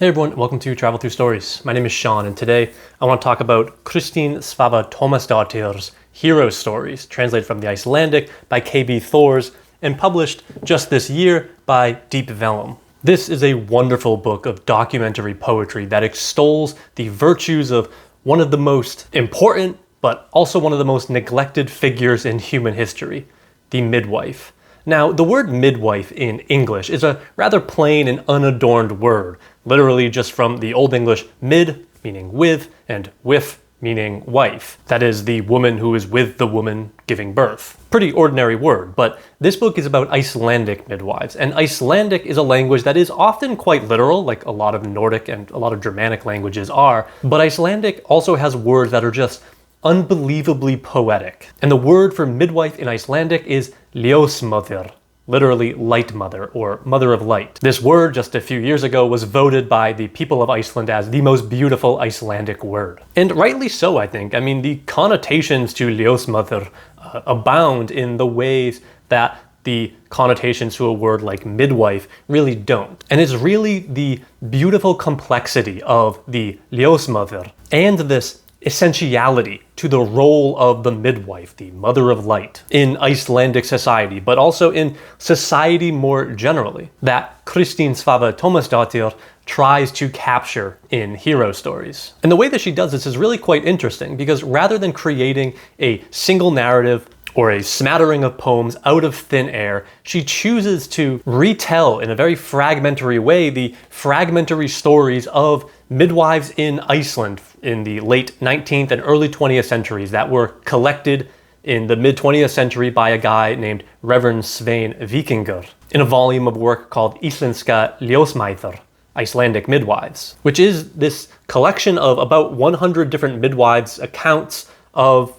Hey everyone, welcome to Travel Through Stories. My name is Sean, and today I want to talk about Kristín Svava Tómasdóttir's Herostories, translated from the Icelandic by K.B. Thors and published just this year by Deep Vellum. This is a wonderful book of documentary poetry that extols the virtues of one of the most important, but also one of the most neglected figures in human history, the midwife. Now, the word midwife in English is a rather plain and unadorned word, literally just from the Old English mid, meaning with, and wif, meaning wife. That is, the woman who is with the woman giving birth. Pretty ordinary word, but this book is about Icelandic midwives, and Icelandic is a language that is often quite literal, like a lot of Nordic and a lot of Germanic languages are, but Icelandic also has words that are just unbelievably poetic. And the word for midwife in Icelandic is ljósmóðir, literally light mother or mother of light. This word just a few years ago was voted by the people of Iceland as the most beautiful Icelandic word. And rightly so, I think. I mean, the connotations to ljósmóðir abound in the ways that the connotations to a word like midwife really don't. And it's really the beautiful complexity of the ljósmóðir and this essentiality to the role of the midwife, the mother of light, in Icelandic society, but also in society more generally, that Kristín Svava Tómasdóttir tries to capture in Herostories. And the way that she does this is really quite interesting, because rather than creating a single narrative or a smattering of poems out of thin air, she chooses to retell in a very fragmentary way the fragmentary stories of midwives in Iceland in the late 19th and early 20th centuries that were collected in the mid-20th century by a guy named Reverend Svein Víkingur in a volume of work called Íslenska ljósmæður, Icelandic Midwives, which is this collection of about 100 different midwives' accounts of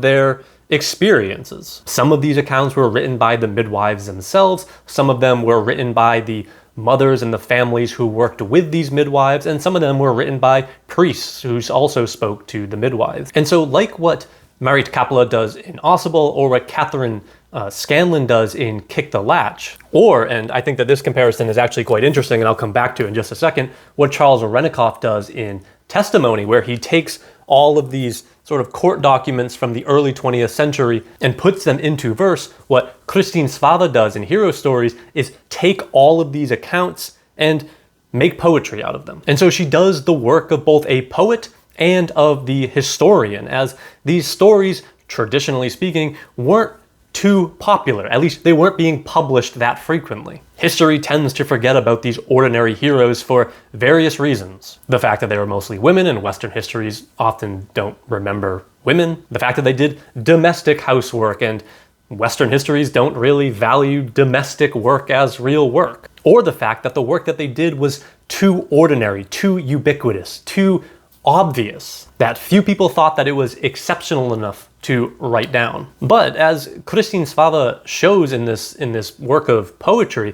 their experiences. Some of these accounts were written by the midwives themselves, some of them were written by the mothers and the families who worked with these midwives, and some of them were written by priests who also spoke to the midwives. And so like what Marit Kapla does in Ausable, or what Catherine Scanlon does in Kick the Latch, or, and I think that this comparison is actually quite interesting and I'll come back to in just a second, what Charles Reznikoff does in Testimony, where he takes all of these sort of court documents from the early 20th century and puts them into verse. What Kristín Svava does in Herostories is take all of these accounts and make poetry out of them. And so she does the work of both a poet and of the historian, as these stories, traditionally speaking, weren't too popular. At least they weren't being published that frequently. History tends to forget about these ordinary heroes for various reasons. The fact that they were mostly women, and Western histories often don't remember women. The fact that they did domestic housework, and Western histories don't really value domestic work as real work. Or the fact that the work that they did was too ordinary, too ubiquitous, too obvious, that few people thought that it was exceptional enough to write down. But as Kristín Svava shows in this work of poetry,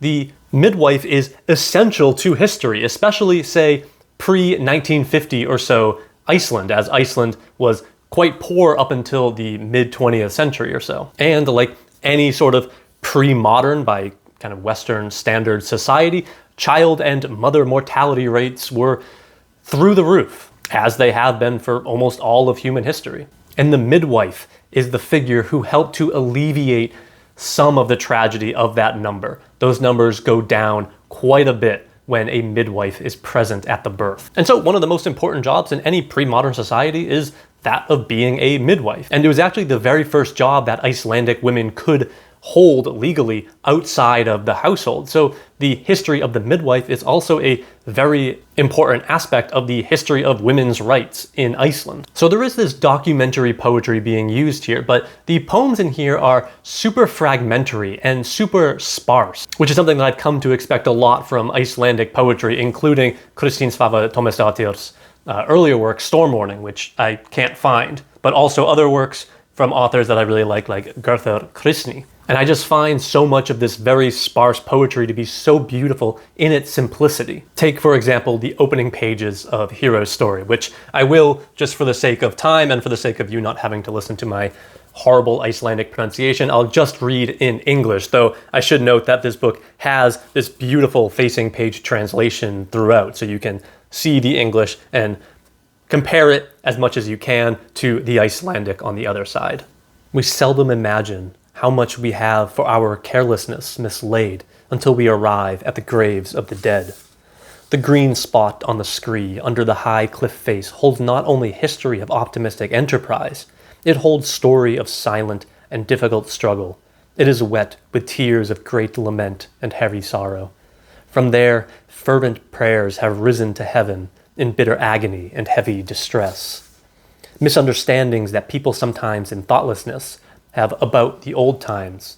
the midwife is essential to history, especially, say, pre-1950 or so Iceland, as Iceland was quite poor up until the mid-20th century or so. And like any sort of pre-modern, by kind of Western standard society, child and mother mortality rates were through the roof, as they have been for almost all of human history. And the midwife is the figure who helped to alleviate some of the tragedy of that number. Those numbers go down quite a bit when a midwife is present at the birth. And so one of the most important jobs in any pre-modern society is that of being a midwife. And it was actually the very first job that Icelandic women could hold legally outside of the household. So the history of the midwife is also a very important aspect of the history of women's rights in Iceland. So there is this documentary poetry being used here, but the poems in here are super fragmentary and super sparse, which is something that I've come to expect a lot from Icelandic poetry, including Kristín Svava Tómasdóttir's earlier work, Storm Warning, which I can't find, but also other works from authors that I really like Gerður Kristný. And I just find so much of this very sparse poetry to be so beautiful in its simplicity. Take, for example, the opening pages of Hero's story, which I will, just for the sake of time and for the sake of you not having to listen to my horrible Icelandic pronunciation, I'll just read in English, though I should note that this book has this beautiful facing page translation throughout, so you can see the English and compare it as much as you can to the Icelandic on the other side. We seldom imagine how much we have for our carelessness mislaid until we arrive at the graves of the dead. The green spot on the scree under the high cliff face holds not only history of optimistic enterprise, it holds story of silent and difficult struggle. It is wet with tears of great lament and heavy sorrow. From there, fervent prayers have risen to heaven in bitter agony and heavy distress. Misunderstandings that people sometimes in thoughtlessness have about the old times,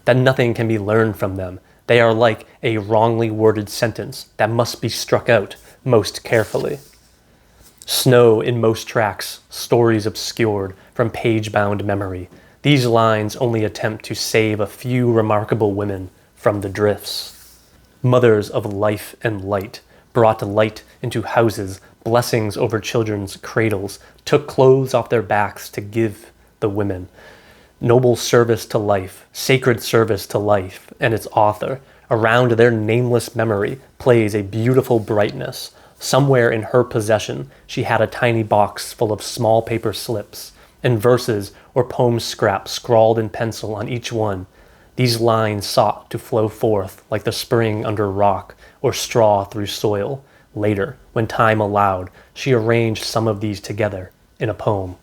that nothing can be learned from them. They are like a wrongly worded sentence that must be struck out most carefully. Snow in most tracks, stories obscured from page-bound memory. These lines only attempt to save a few remarkable women from the drifts. Mothers of life and light brought light into houses, blessings over children's cradles, took clothes off their backs to give the women. Noble service to life, sacred service to life, and its author, around their nameless memory, plays a beautiful brightness. Somewhere in her possession, she had a tiny box full of small paper slips, and verses or poem scraps scrawled in pencil on each one. These lines sought to flow forth like the spring under rock or straw through soil. Later, when time allowed, she arranged some of these together in a poem.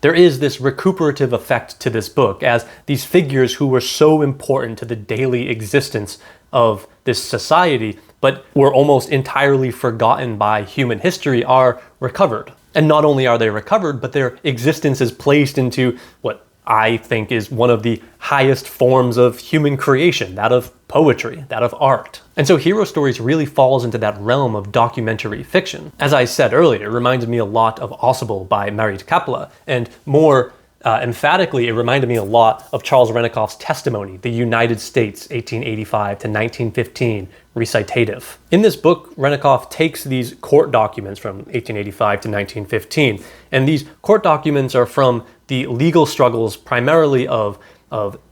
There is this recuperative effect to this book, as these figures who were so important to the daily existence of this society, but were almost entirely forgotten by human history, are recovered. And not only are they recovered, but their existence is placed into what I think is one of the highest forms of human creation, that of poetry, that of art. And so Hero Stories really falls into that realm of documentary fiction. As I said earlier, it reminded me a lot of Ausable by Marit Kapla, and more emphatically, it reminded me a lot of Charles Reznikoff's Testimony, The United States, 1885 to 1915, Recitative. In this book, Reznikoff takes these court documents from 1885 to 1915, and these court documents are from the legal struggles primarily of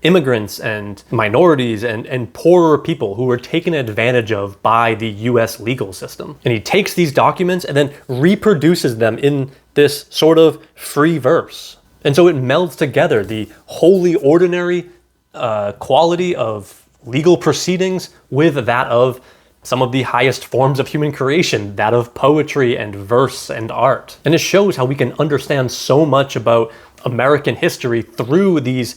immigrants and minorities and poorer people who were taken advantage of by the US legal system. And he takes these documents and then reproduces them in this sort of free verse. And so it melds together the wholly ordinary quality of legal proceedings with that of some of the highest forms of human creation, that of poetry and verse and art. And it shows how we can understand so much about American history through these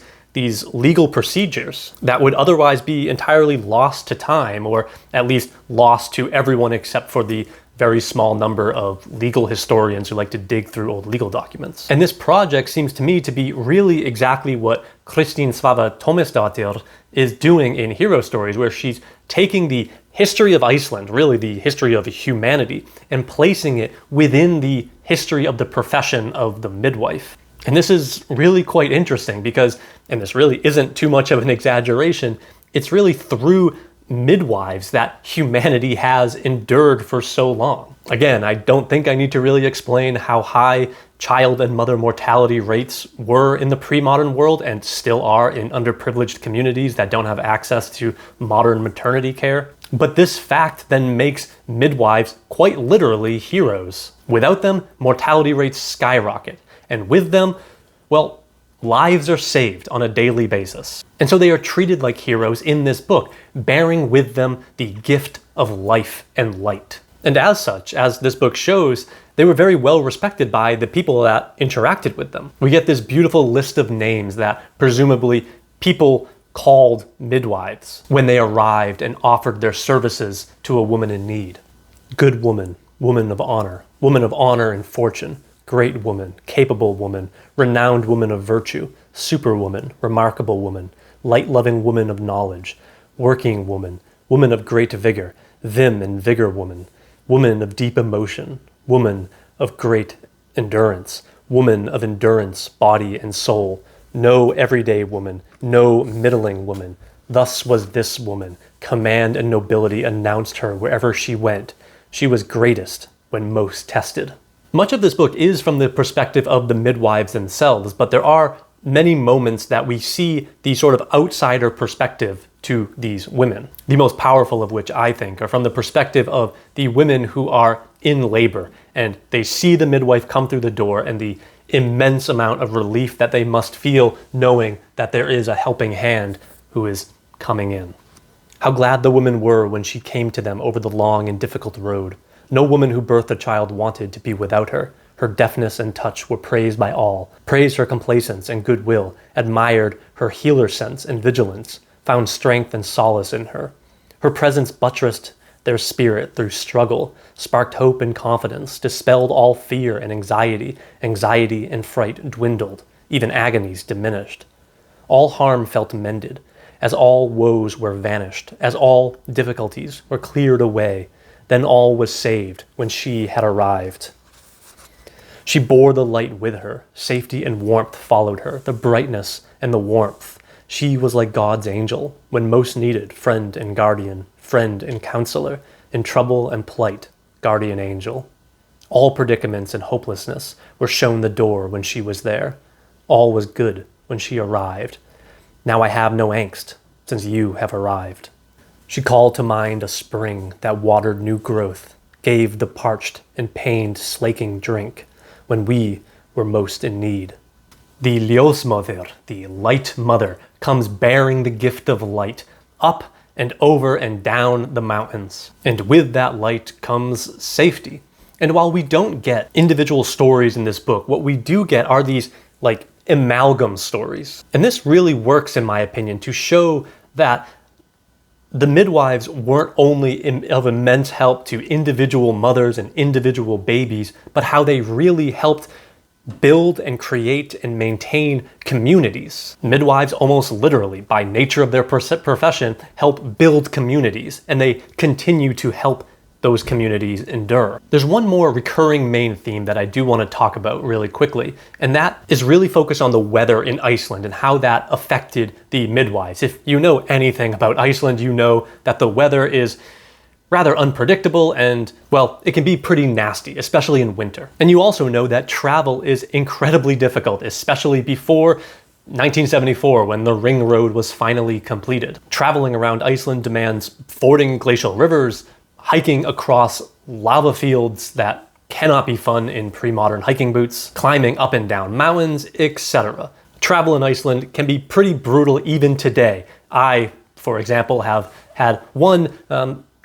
legal procedures that would otherwise be entirely lost to time, or at least lost to everyone except for the very small number of legal historians who like to dig through old legal documents. And this project seems to me to be really exactly what Kristín Svava Tómasdóttir is doing in Hero Stories, where she's taking the history of Iceland, really the history of humanity, and placing it within the history of the profession of the midwife. And this is really quite interesting because, and this really isn't too much of an exaggeration, it's really through midwives that humanity has endured for so long. Again, I don't think I need to really explain how high child and mother mortality rates were in the pre-modern world and still are in underprivileged communities that don't have access to modern maternity care. But this fact then makes midwives quite literally heroes. Without them, mortality rates skyrocket. And with them, well, lives are saved on a daily basis. And so they are treated like heroes in this book, bearing with them the gift of life and light. And as such, as this book shows, they were very well respected by the people that interacted with them. We get this beautiful list of names that presumably people called midwives when they arrived and offered their services to a woman in need. Good woman, woman of honor and fortune, great woman, capable woman, renowned woman of virtue, superwoman, remarkable woman, light-loving woman of knowledge, working woman, woman of great vigor, vim and vigor woman, woman of deep emotion, woman of great endurance, woman of endurance, body and soul, no everyday woman, no middling woman. Thus was this woman. Command and nobility announced her wherever she went. She was greatest when most tested. Much of this book is from the perspective of the midwives themselves, but there are many moments that we see the sort of outsider perspective to these women. The most powerful of which, I think, are from the perspective of the women who are in labor, and they see the midwife come through the door and the immense amount of relief that they must feel knowing that there is a helping hand who is coming in. How glad the women were when she came to them over the long and difficult road. No woman who birthed a child wanted to be without her. Her deftness and touch were praised by all, praised her complacence and goodwill, admired her healer sense and vigilance, found strength and solace in her. Her presence buttressed their spirit through struggle, sparked hope and confidence, dispelled all fear and anxiety. Anxiety and fright dwindled, even agonies diminished. All harm felt mended, as all woes were vanished, as all difficulties were cleared away. Then all was saved when she had arrived. She bore the light with her. Safety and warmth followed her, the brightness and the warmth. She was like God's angel, when most needed, friend and guardian, friend and counselor, in trouble and plight, guardian angel. All predicaments and hopelessness were shown the door when she was there. All was good when she arrived. Now I have no angst, since you have arrived. She called to mind a spring that watered new growth, gave the parched and pained slaking drink, when we were most in need. The Ljósmóðir, the light mother, comes bearing the gift of light, up and over and down the mountains. And with that light comes safety. And while we don't get individual stories in this book, what we do get are these like amalgam stories. And this really works, in my opinion, to show that the midwives weren't only of immense help to individual mothers and individual babies, but how they really helped build and create and maintain communities. Midwives almost literally, by nature of their profession, help build communities, and they continue to help those communities endure. There's one more recurring main theme that I do want to talk about really quickly, and that is really focused on the weather in Iceland and how that affected the midwives. If you know anything about Iceland, you know that the weather is rather unpredictable and, well, it can be pretty nasty, especially in winter. And you also know that travel is incredibly difficult, especially before 1974, when the ring road was finally completed. Traveling around Iceland demands fording glacial rivers, hiking across lava fields that cannot be fun in pre-modern hiking boots, climbing up and down mountains, etc. Travel in Iceland can be pretty brutal even today. I, for example, have had one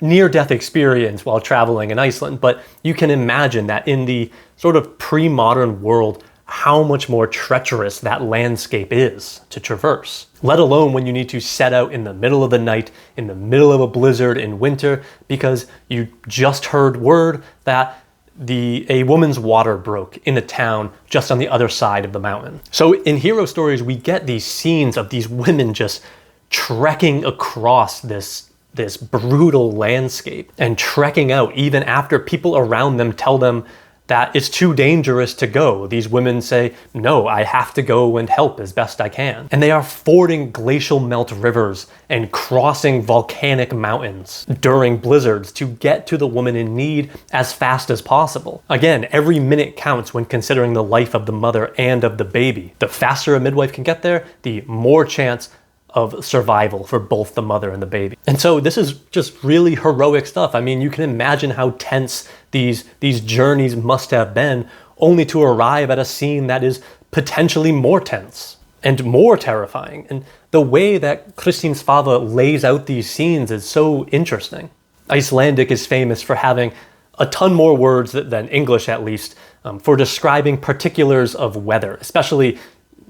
near-death experience while traveling in Iceland, but you can imagine that in the sort of pre-modern world, how much more treacherous that landscape is to traverse. Let alone when you need to set out in the middle of the night, in the middle of a blizzard in winter, because you just heard word that a woman's water broke in a town just on the other side of the mountain. So in hero stories, we get these scenes of these women just trekking across this brutal landscape and trekking out even after people around them tell them that it's too dangerous to go. These women say, no, I have to go and help as best I can. And they are fording glacial melt rivers and crossing volcanic mountains during blizzards to get to the woman in need as fast as possible. Again, every minute counts when considering the life of the mother and of the baby. The faster a midwife can get there, the more chance of survival for both the mother and the baby. And so this is just really heroic stuff. I mean, you can imagine how tense these journeys must have been, only to arrive at a scene that is potentially more tense and more terrifying. And the way that Kristín Svava lays out these scenes is so interesting. Icelandic is famous for having a ton more words than English, at least, for describing particulars of weather, especially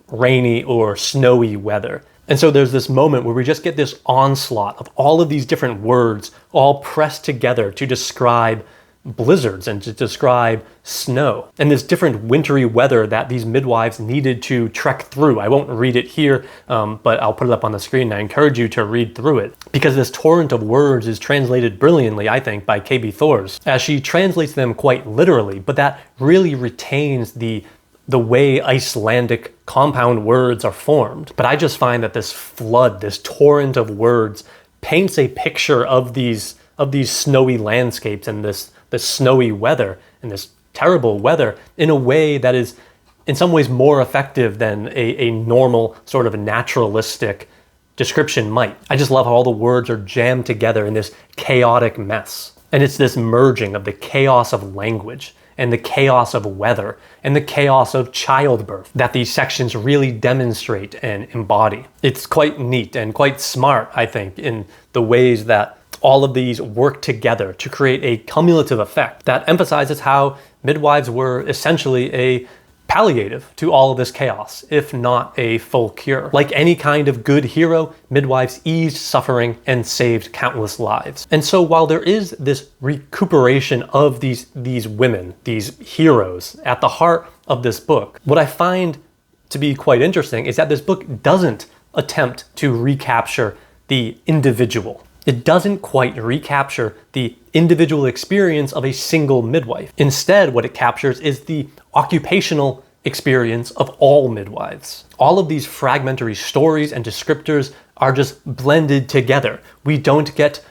rainy or snowy weather. And so there's this moment where we just get this onslaught of all of these different words all pressed together to describe blizzards and to describe snow and this different wintry weather that these midwives needed to trek through. I won't read it here, but I'll put it up on the screen. I encourage you to read through it because this torrent of words is translated brilliantly, I think, by KB Thors, as she translates them quite literally, but that really retains the way Icelandic compound words are formed. But I just find that this flood, this torrent of words, paints a picture of these snowy landscapes and this snowy weather and this terrible weather in a way that is in some ways more effective than a normal sort of naturalistic description might. I just love how all the words are jammed together in this chaotic mess. And it's this merging of the chaos of language and the chaos of weather and the chaos of childbirth that these sections really demonstrate and embody. It's quite neat and quite smart, I think, in the ways that all of these work together to create a cumulative effect that emphasizes how midwives were essentially a palliative to all of this chaos, if not a full cure. Like any kind of good hero, midwives eased suffering and saved countless lives. And so while there is this recuperation of these women, these heroes, at the heart of this book, what I find to be quite interesting is that this book doesn't attempt to recapture the individual. It doesn't quite recapture the individual experience of a single midwife. Instead, what it captures is the occupational experience of all midwives. All of these fragmentary stories and descriptors are just blended together. We don't get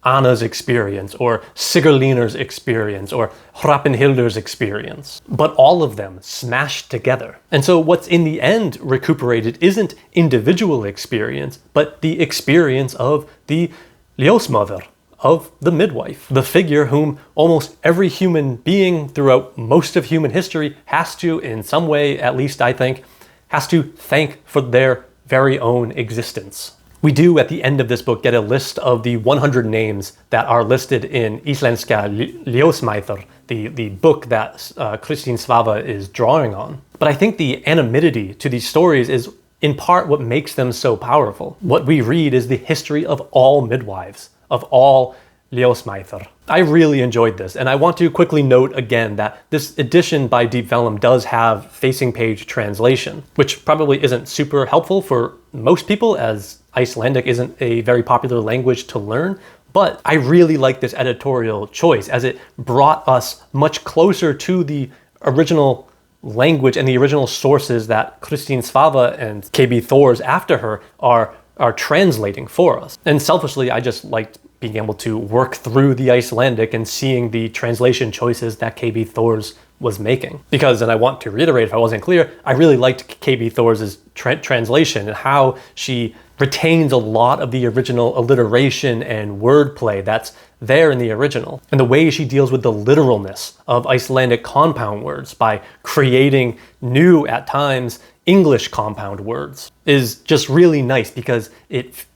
Anna's experience or Sigurlinar's experience or Hrapnhildar's experience, but all of them smashed together. And so what's in the end recuperated isn't individual experience, but the experience of the Ljósmóðir, of the midwife, the figure whom almost every human being throughout most of human history has to, in some way at least I think, has to thank for their very own existence. We do at the end of this book get a list of the 100 names that are listed in Íslenska ljósmæður, the book that Kristín Svava is drawing on. But I think the anonymity to these stories is in part what makes them so powerful. What we read is the history of all midwives, of all ljósmæður. I really enjoyed this, and I want to quickly note again that this edition by Deep Vellum does have facing page translation, which probably isn't super helpful for most people, as Icelandic isn't a very popular language to learn, but I really like this editorial choice as it brought us much closer to the original language and the original sources that Kristín Svava and KB Thors after her are translating for us. And selfishly, I just liked being able to work through the Icelandic and seeing the translation choices that KB Thors was making. Because, and I want to reiterate if I wasn't clear, I really liked KB Thors' translation and how she retains a lot of the original alliteration and wordplay that's there in the original. And the way she deals with the literalness of Icelandic compound words by creating new, at times, English compound words is just really nice because it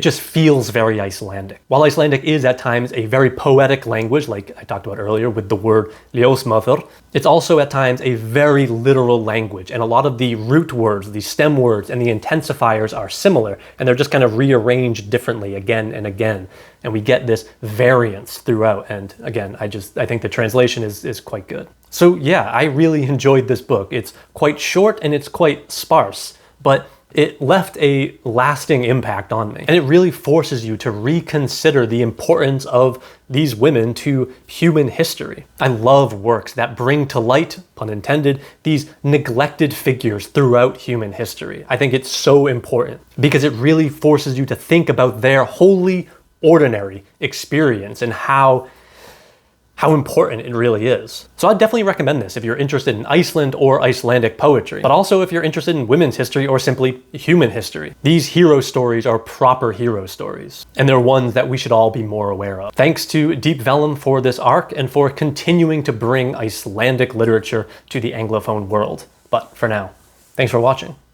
just feels very Icelandic. While Icelandic is at times a very poetic language, like I talked about earlier with the word ljósmóðir, it's also at times a very literal language, and a lot of the root words, the stem words, and the intensifiers are similar, and they're just kind of rearranged differently again and again, and we get this variance throughout, and again, I think the translation is quite good. So yeah, I really enjoyed this book. It's quite short and it's quite sparse, but it left a lasting impact on me. And it really forces you to reconsider the importance of these women to human history. I love works that bring to light, pun intended, these neglected figures throughout human history. I think it's so important because it really forces you to think about their wholly ordinary experience and how important it really is. So I'd definitely recommend this if you're interested in Iceland or Icelandic poetry, but also if you're interested in women's history or simply human history. These hero stories are proper hero stories, and they're ones that we should all be more aware of. Thanks to Deep Vellum for this arc and for continuing to bring Icelandic literature to the Anglophone world. But for now, thanks for watching.